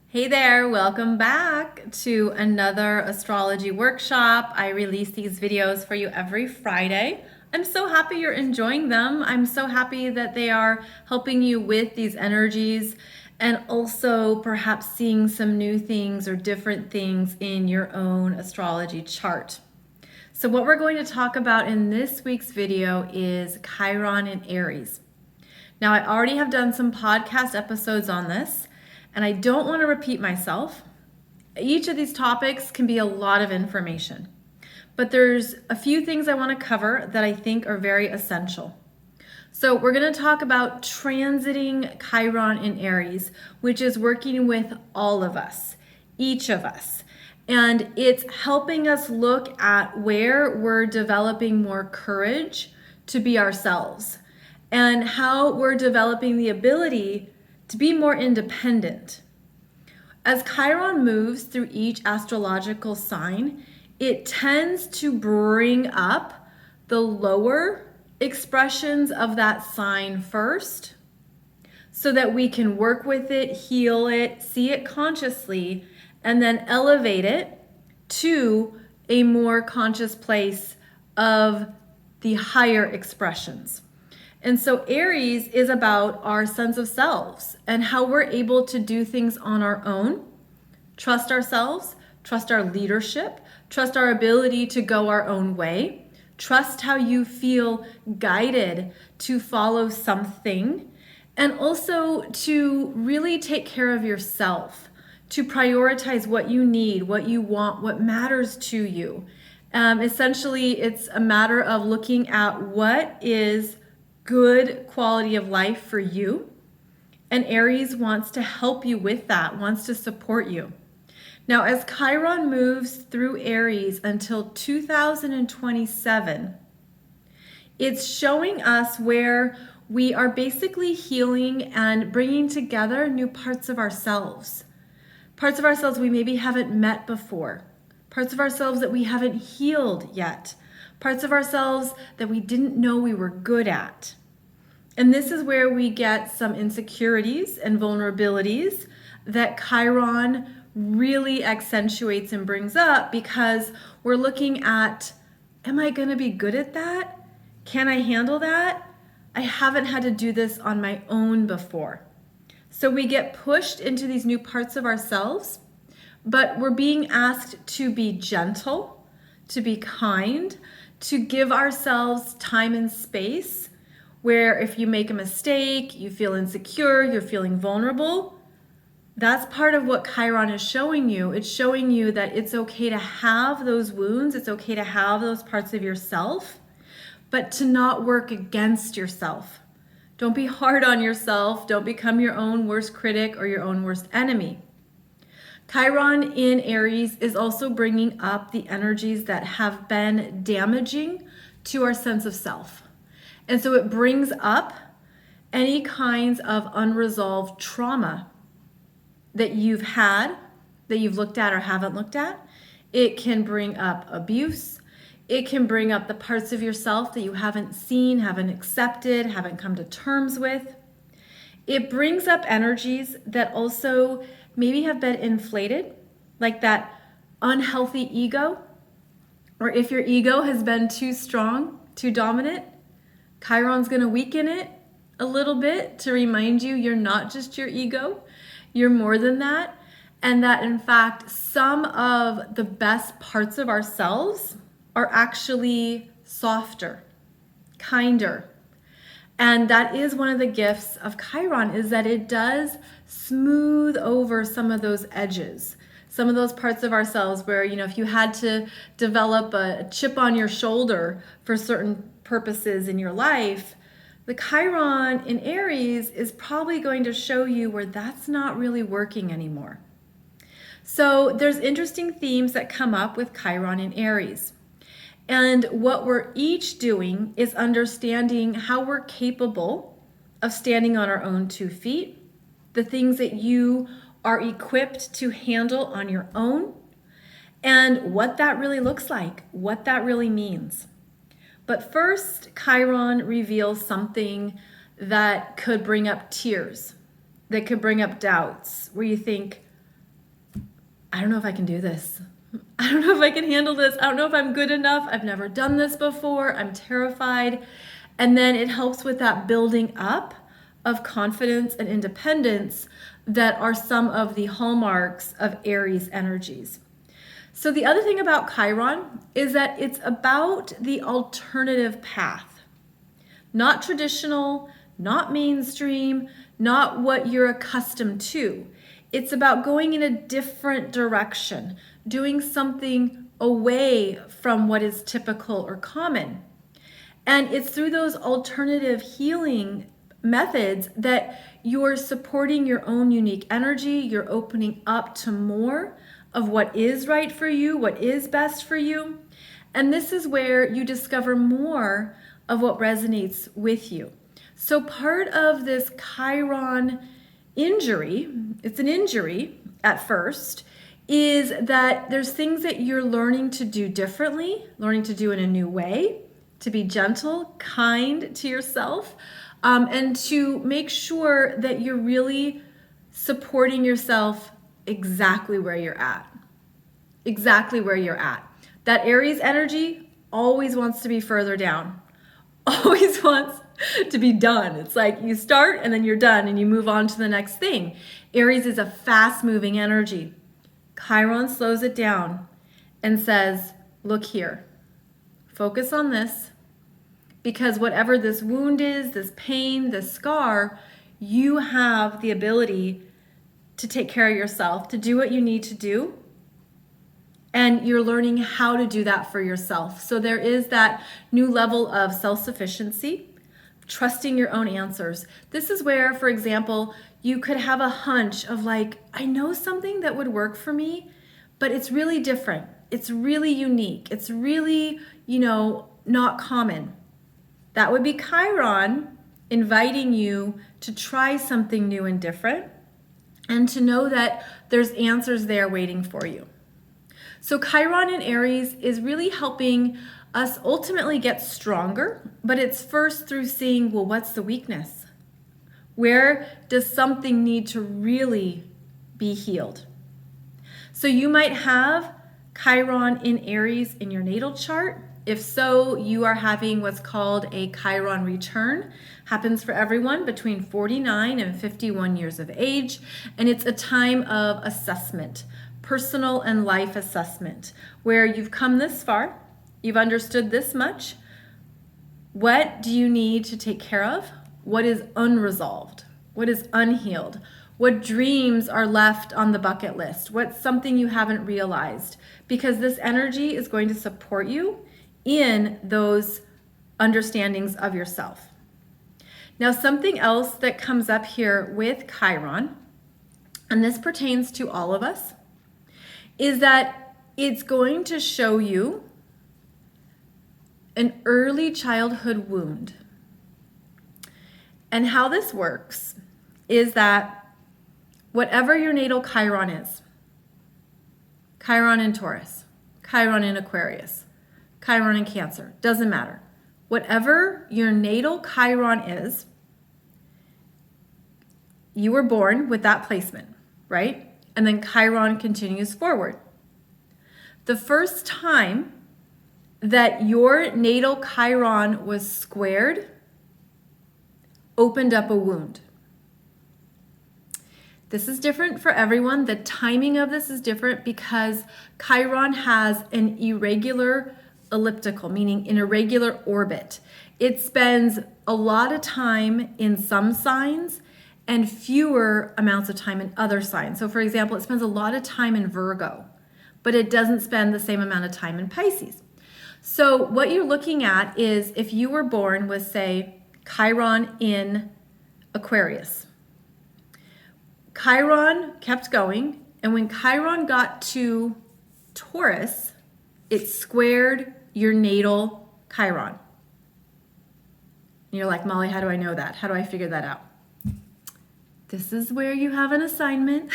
Hey there, welcome back to another astrology workshop. I release these videos for you every Friday. I'm so happy you're enjoying them. I'm so happy that they are helping you with these energies and also perhaps seeing some new things or different things in your own astrology chart. So what we're going to talk about in this week's video is Chiron and Aries. Now, I already have done some podcast episodes on this, and I don't want to repeat myself. Each of these topics can be a lot of information, but there's a few things I want to cover that I think are very essential. So we're going to talk about transiting Chiron in Aries, which is working with all of us, each of us. And it's helping us look at where we're developing more courage to be ourselves and how we're developing the ability to be more independent. As Chiron moves through each astrological sign, it tends to bring up the lower expressions of that sign first so that we can work with it, heal it, see it consciously, and then elevate it to a more conscious place of the higher expressions. And so Aries is about our sense of selves and how we're able to do things on our own, trust ourselves, trust our leadership, trust our ability to go our own way, trust how you feel guided to follow something, and also to really take care of yourself, to prioritize what you need, what you want, what matters to you. Essentially, it's a matter of looking at what is good quality of life for you. And Aries wants to help you with that, wants to support you. Now, as Chiron moves through Aries until 2027, it's showing us where we are basically healing and bringing together new parts of ourselves. Parts of ourselves we maybe haven't met before. Parts of ourselves that we haven't healed yet. Parts of ourselves that we didn't know we were good at. And this is where we get some insecurities and vulnerabilities that Chiron really accentuates and brings up because we're looking at, am I going to be good at that? Can I handle that? I haven't had to do this on my own before. So we get pushed into these new parts of ourselves, but we're being asked to be gentle, to be kind, to give ourselves time and space where if you make a mistake, you feel insecure, you're feeling vulnerable. That's part of what Chiron is showing you. It's showing you that it's okay to have those wounds, it's okay to have those parts of yourself, but to not work against yourself. Don't be hard on yourself. Don't become your own worst critic or your own worst enemy. Chiron in Aries is also bringing up the energies that have been damaging to our sense of self. And so it brings up any kinds of unresolved trauma that you've had, that you've looked at or haven't looked at. It can bring up abuse. It can bring up the parts of yourself that you haven't seen, haven't accepted, haven't come to terms with. It brings up energies that also maybe have been inflated, like that unhealthy ego, or if your ego has been too strong, too dominant, Chiron's going to weaken it a little bit to remind you you're not just your ego, you're more than that, and that in fact some of the best parts of ourselves are actually softer, kinder. And that is one of the gifts of Chiron, is that it does smooth over some of those edges, some of those parts of ourselves where, if you had to develop a chip on your shoulder for certain purposes in your life, the Chiron in Aries is probably going to show you where that's not really working anymore. So there's interesting themes that come up with Chiron in Aries. And what we're each doing is understanding how we're capable of standing on our own 2 feet, the things that you are equipped to handle on your own, and what that really looks like, what that really means. But first, Chiron reveals something that could bring up tears, that could bring up doubts, where you think, I don't know if I can do this. I don't know if I can handle this. I don't know if I'm good enough. I've never done this before. I'm terrified. And then it helps with that building up of confidence and independence that are some of the hallmarks of Aries energies. So the other thing about Chiron is that it's about the alternative path. Not traditional, not mainstream, not what you're accustomed to. It's about going in a different direction, doing something away from what is typical or common. And it's through those alternative healing methods that you're supporting your own unique energy, you're opening up to more of what is right for you, what is best for you. And this is where you discover more of what resonates with you. So part of this Chiron injury, it's an injury at first, is that there's things that you're learning to do differently, learning to do in a new way, to be gentle, kind to yourself, and to make sure that you're really supporting yourself exactly where you're at. Exactly where you're at. That Aries energy always wants to be further down, always wants to be done. It's like you start and then you're done and you move on to the next thing. Aries is a fast-moving energy. Chiron slows it down and says, look here, focus on this, because whatever this wound is, this pain, this scar, you have the ability to take care of yourself, to do what you need to do. And you're learning how to do that for yourself. So there is that new level of self-sufficiency, trusting your own answers. This is where, for example, you could have a hunch of like, I know something that would work for me, but it's really different. It's really unique. It's really, not common. That would be Chiron inviting you to try something new and different and to know that there's answers there waiting for you. So Chiron in Aries is really helping us ultimately get stronger, but it's first through seeing, well, what's the weakness? Where does something need to really be healed? So you might have Chiron in Aries in your natal chart. If so, you are having what's called a Chiron return. Happens for everyone between 49 and 51 years of age, and it's a time of assessment, personal and life assessment, where you've come this far, you've understood this much. What do you need to take care of? What is unresolved? What is unhealed? What dreams are left on the bucket list? What's something you haven't realized? Because this energy is going to support you in those understandings of yourself. Now, something else that comes up here with Chiron, and this pertains to all of us, is that it's going to show you an early childhood wound. And how this works is that whatever your natal Chiron is, Chiron in Taurus, Chiron in Aquarius, Chiron in Cancer, doesn't matter. Whatever your natal Chiron is, you were born with that placement, right? And then Chiron continues forward. The first time that your natal Chiron was squared opened up a wound. This is different for everyone. The timing of this is different because Chiron has an irregular elliptical, meaning an irregular orbit. It spends a lot of time in some signs and fewer amounts of time in other signs. So for example, it spends a lot of time in Virgo, but it doesn't spend the same amount of time in Pisces. So what you're looking at is if you were born with, say, Chiron in Aquarius. Chiron kept going, and when Chiron got to Taurus, it squared your natal Chiron. And you're like, Molly, how do I know that? How do I figure that out? This is where you have an assignment.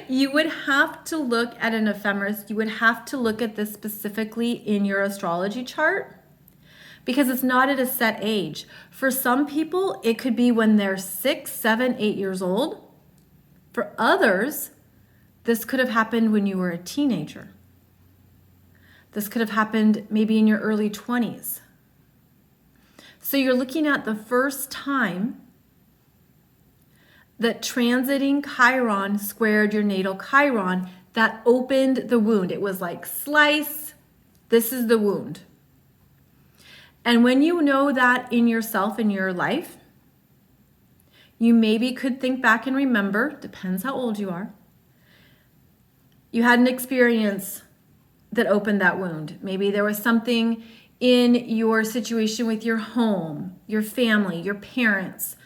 You would have to look at an ephemeris. You would have to look at this specifically in your astrology chart because it's not at a set age. For some people, it could be when they're 6, 7, 8 years old. For others, This could have happened when you were a teenager. This could have happened maybe in your early 20s. So you're looking at the first time that transiting Chiron squared your natal Chiron, that opened the wound. It was like slice, this is the wound. And when you know that in yourself, in your life, you maybe could think back and remember, depends how old you are, you had an experience that opened that wound. Maybe there was something in your situation with your home, your family, your parents,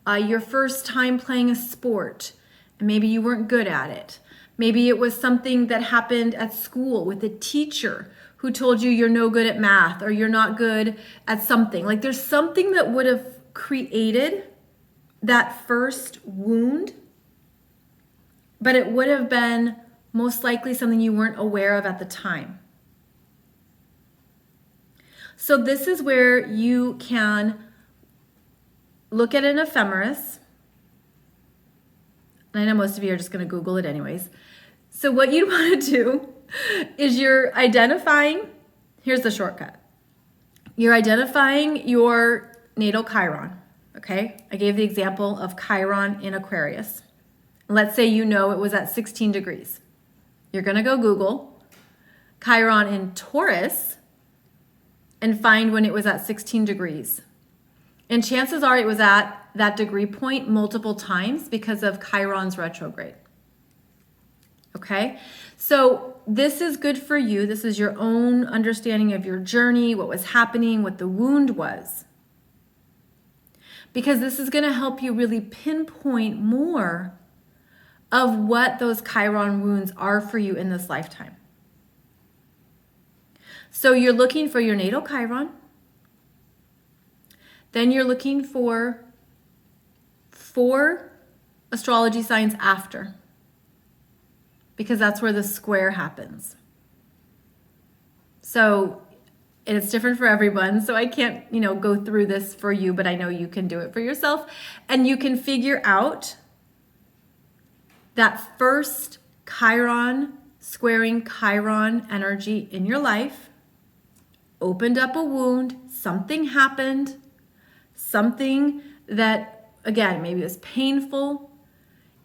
your first time playing a sport, and maybe you weren't good at it. Maybe it was something that happened at school with a teacher who told you you're no good at math or you're not good at something. Like there's something that would have created that first wound, but it would have been most likely something you weren't aware of at the time. So this is where you can look at an ephemeris. I know most of you are just going to Google it anyways. So what you'd want to do is you're identifying, here's the shortcut. You're identifying your natal Chiron, okay? I gave the example of Chiron in Aquarius. Let's say you know it was at 16 degrees. You're going to go Google Chiron in Taurus and find when it was at 16 degrees. And chances are it was at that degree point multiple times because of Chiron's retrograde. Okay? So this is good for you. This is your own understanding of your journey, what was happening, what the wound was. Because this is going to help you really pinpoint more of what those Chiron wounds are for you in this lifetime. So you're looking for your natal Chiron. Then you're looking for 4 astrology signs after, because that's where the square happens. So it's different for everyone. So I can't, go through this for you, but I know you can do it for yourself. And you can figure out that first Chiron squaring Chiron energy in your life opened up a wound, something happened, something that, again, maybe it was painful.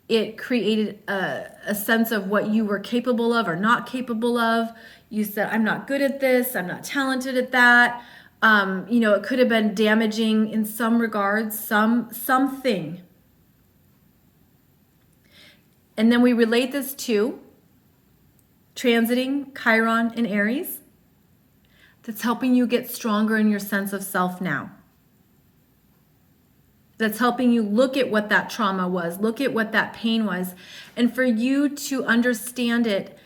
It created a sense of what you were capable of or not capable of. You said, I'm not good at this, I'm not talented at that. It could have been damaging in some regards, something. And then we relate this to transiting Chiron in Aries. That's helping you get stronger in your sense of self now. That's helping you look at what that trauma was, look at what that pain was, and for you to understand it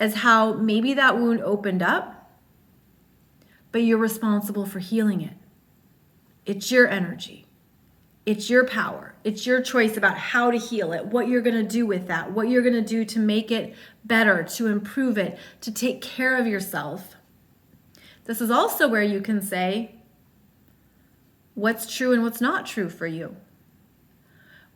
as how maybe that wound opened up, but you're responsible for healing it. It's your energy. It's your power. It's your choice about how to heal it, what you're going to do with that, what you're going to do to make it better, to improve it, to take care of yourself. This is also where you can say what's true and what's not true for you.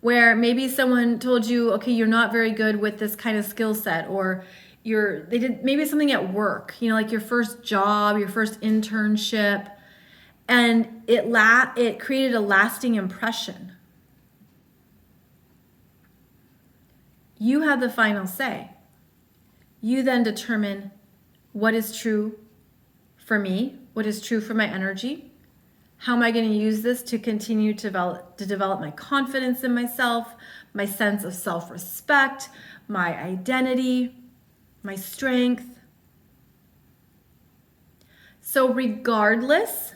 Where maybe someone told you, okay, you're not very good with this kind of skill set, or they did maybe something at work, like your first job, your first internship, and it created a lasting impression. You have the final say. You then determine what is true for me, what is true for my energy. How am I going to use this to continue to develop my confidence in myself, my sense of self-respect, my identity, my strength? So regardless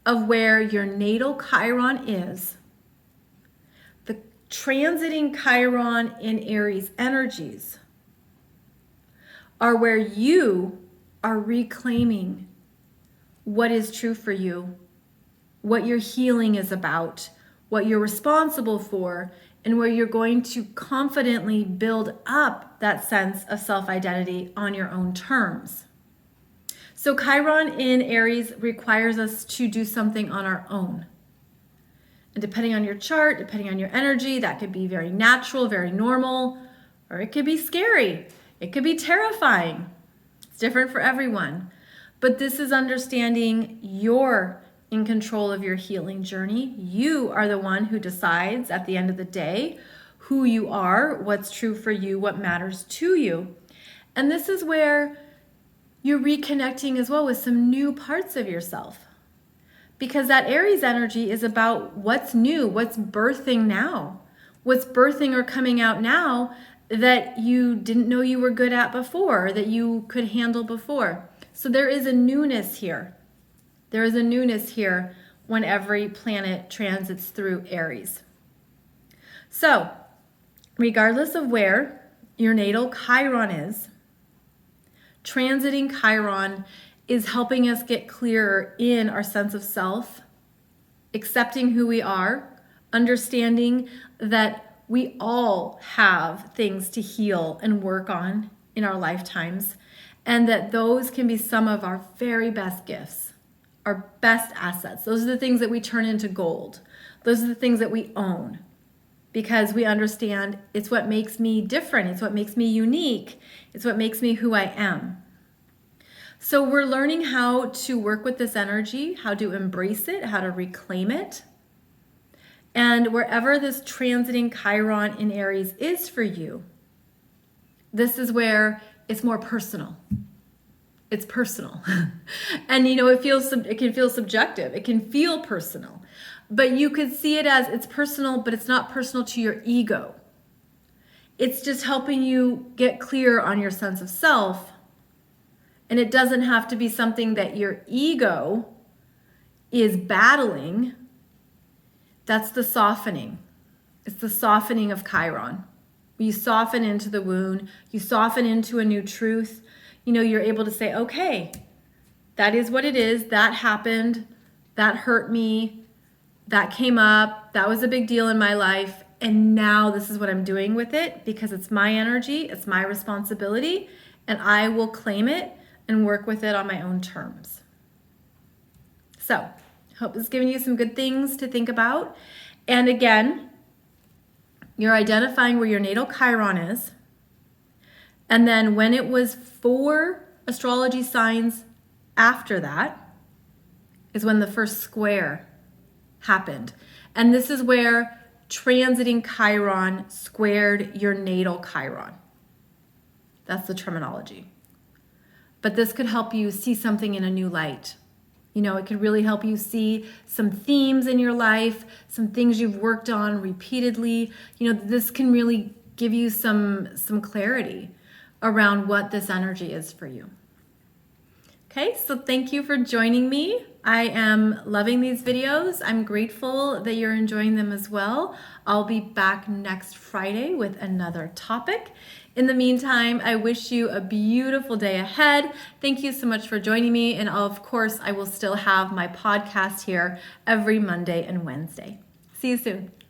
of where your natal Chiron is, the transiting Chiron in Aries energies are where you are reclaiming what is true for you, what your healing is about, what you're responsible for, and where you're going to confidently build up that sense of self-identity on your own terms. So Chiron in Aries requires us to do something on our own. And depending on your chart, depending on your energy, that could be very natural, very normal, or it could be scary. It could be terrifying. It's different for everyone. But this is understanding you're in control of your healing journey. You are the one who decides at the end of the day who you are, what's true for you, what matters to you. And this is where you're reconnecting as well with some new parts of yourself. Because that Aries energy is about what's new, what's birthing now, what's birthing or coming out now that you didn't know you were good at before, that you could handle before. So there is a newness here. There is a newness here when every planet transits through Aries. So, regardless of where your natal Chiron is, transiting Chiron is helping us get clearer in our sense of self, accepting who we are, understanding that we all have things to heal and work on in our lifetimes, and that those can be some of our very best gifts, our best assets. Those are the things that we turn into gold. Those are the things that we own, because we understand it's what makes me different. It's what makes me unique. It's what makes me who I am. So we're learning how to work with this energy, how to embrace it, how to reclaim it. And wherever this transiting Chiron in Aries is for you, this is where it's more personal. It's personal. And it can feel subjective. It can feel personal. But you could see it as it's personal, but it's not personal to your ego. It's just helping you get clear on your sense of self. And it doesn't have to be something that your ego is battling. That's the softening. It's the softening of Chiron. You soften into the wound. You soften into a new truth. You're able to say, okay, that is what it is. That happened. That hurt me. That came up. That was a big deal in my life. And now this is what I'm doing with it, because it's my energy. It's my responsibility. And I will claim it and work with it on my own terms. So, hope this is giving you some good things to think about. And again, you're identifying where your natal Chiron is. And then when it was 4 astrology signs after that is when the first square happened. And this is where transiting Chiron squared your natal Chiron. That's the terminology. But this could help you see something in a new light. It could really help you see some themes in your life, some things you've worked on repeatedly. This can really give you some clarity around what this energy is for you. Okay, so thank you for joining me. I am loving these videos. I'm grateful that you're enjoying them as well. I'll be back next Friday with another topic. In the meantime, I wish you a beautiful day ahead. Thank you so much for joining me. And of course, I will still have my podcast here every Monday and Wednesday. See you soon.